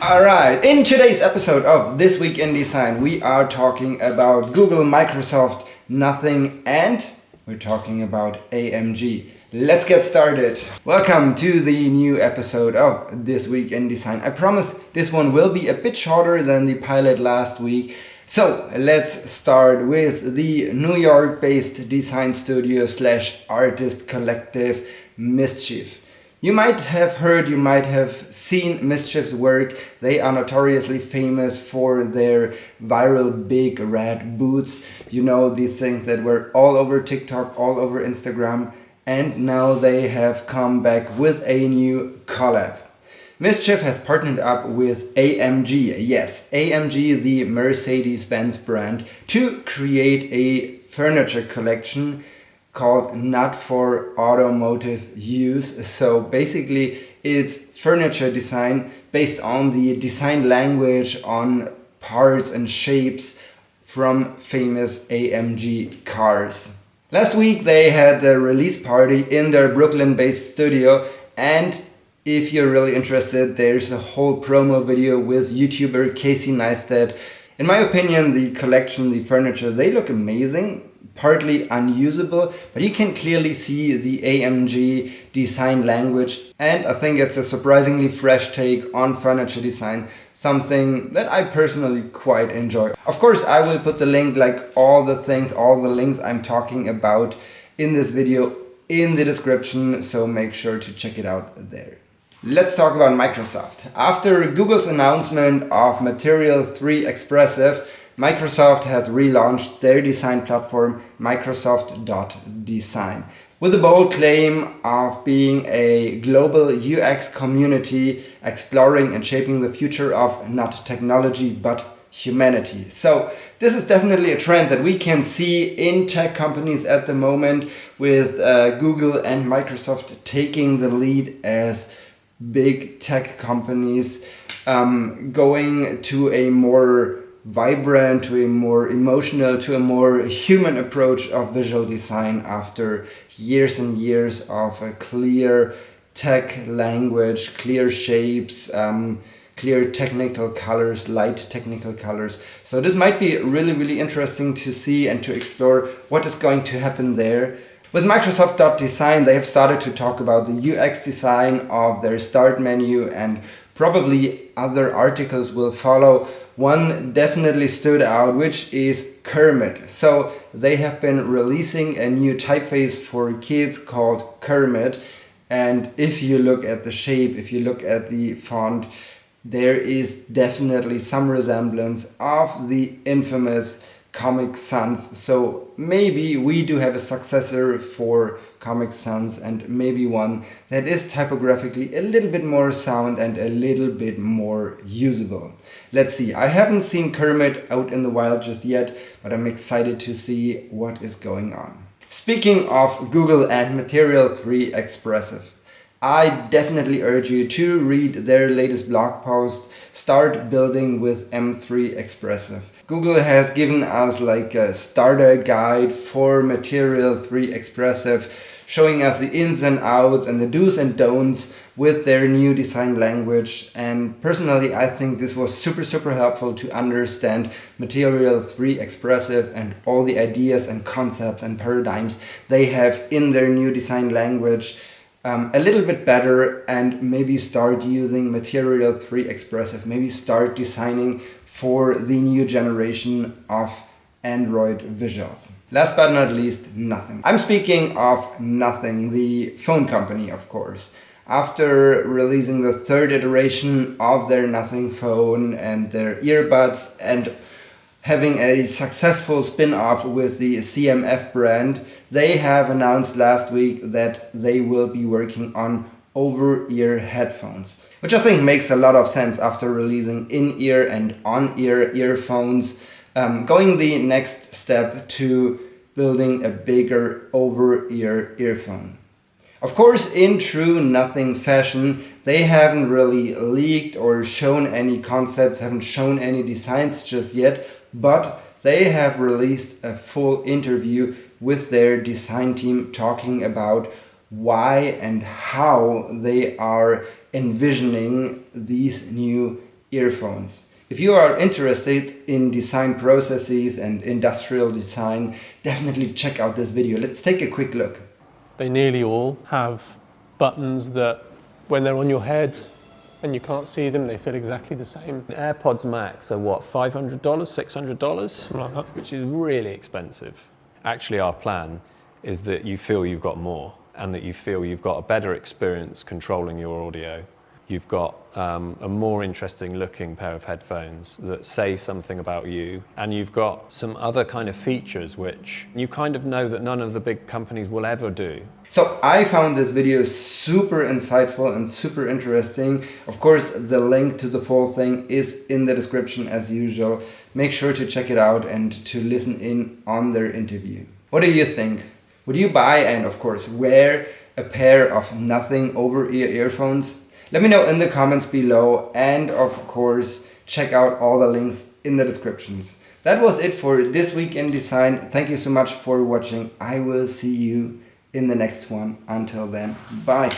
Alright, in today's episode of This Week in Design, we are talking about Google, Microsoft, Nothing, and we're talking about AMG. Let's get started. Welcome to the new episode of This Week in Design. I promise this one will be a bit shorter than the pilot last week. So let's start with the New York-based design studio / artist collective MSCHF. You might have heard, you might have seen MSCHF's work. They are notoriously famous for their viral big red boots. You know, these things that were all over TikTok, all over Instagram, and now they have come back with a new collab. MSCHF has partnered up with AMG, yes, AMG, the Mercedes-Benz brand, to create a furniture collection called Not for Automotive Use. So basically it's furniture design based on the design language, on parts and shapes from famous AMG cars. Last week they had the release party in their Brooklyn-based studio, and if you're really interested, there's a whole promo video with YouTuber Casey Neistat. In my opinion, the collection, the furniture, they look amazing. Partly unusable, but you can clearly see the AMG design language, and I think it's a surprisingly fresh take on furniture design, something that I personally quite enjoy. Of course, I will put the link, like all the links I'm talking about in this video in the description, so make sure to check it out there. Let's talk about Microsoft. After Google's announcement of Material 3 Expressive, Microsoft has relaunched their design platform, Microsoft.Design, with a bold claim of being a global UX community exploring and shaping the future of not technology but humanity. So this is definitely a trend that we can see in tech companies at the moment, with Google and Microsoft taking the lead as big tech companies, going to a more vibrant, to a more emotional, to a more human approach of visual design after years and years of a clear tech language, clear shapes, clear technical colors, light technical colors. So this might be really interesting to see and to explore what is going to happen there. With Microsoft.Design, they have started to talk about the UX design of their start menu, and probably other articles will follow. One definitely stood out, which is Kermit. So they have been releasing a new typeface for kids called Kermit, and if you look at the shape, if you look at the font, there is definitely some resemblance of the infamous Comic Sans. So maybe we do have a successor for Comic Sans, and maybe one that is typographically a little bit more sound and a little bit more usable. Let's see. I haven't seen Kermit out in the wild just yet, but I'm excited to see what is going on. Speaking of Google and Material 3 Expressive, I definitely urge you to read their latest blog post, Start Building with M3 Expressive. Google has given us like a starter guide for Material 3 Expressive, showing us the ins and outs and the do's and don'ts with their new design language. And personally, I think this was super helpful to understand Material 3 Expressive and all the ideas and concepts and paradigms they have in their new design language a little bit better, and maybe start using Material 3 Expressive, maybe start designing for the new generation of Android visuals. Last but not least, Nothing. I'm speaking of Nothing, the phone company, of course. After releasing the third iteration of their Nothing phone and their earbuds, and having a successful spin-off with the CMF brand, they have announced last week that they will be working on over-ear headphones, which I think makes a lot of sense after releasing in-ear and on-ear earphones, going the next step to building a bigger over-ear earphone. Of course, in true Nothing fashion, they haven't really leaked or shown any concepts, haven't shown any designs just yet, but they have released a full interview with their design team talking about why and how they are envisioning these new earphones. If you are interested in design processes and industrial design, definitely check out this video. Let's take a quick look. They nearly all have buttons that when they're on your head and you can't see them, they feel exactly the same. AirPods Max are what, $500, $600? Something like that. Which is really expensive. Actually, our plan is that you feel you've got more and that you feel you've got a better experience controlling your audio. You've got a more interesting looking pair of headphones that say something about you, and you've got some other kind of features which you kind of know that none of the big companies will ever do. So I found this video super insightful and super interesting. Of course, the link to the full thing is in the description as usual. Make sure to check it out and to listen in on their interview. What do you think? Would you buy and of course wear a pair of nothing over-ear earphones? Let me know in the comments below, and of course check out all the links in the descriptions. That was it for this week in design. Thank you so much for watching. I will see you in the next one. Until then, bye.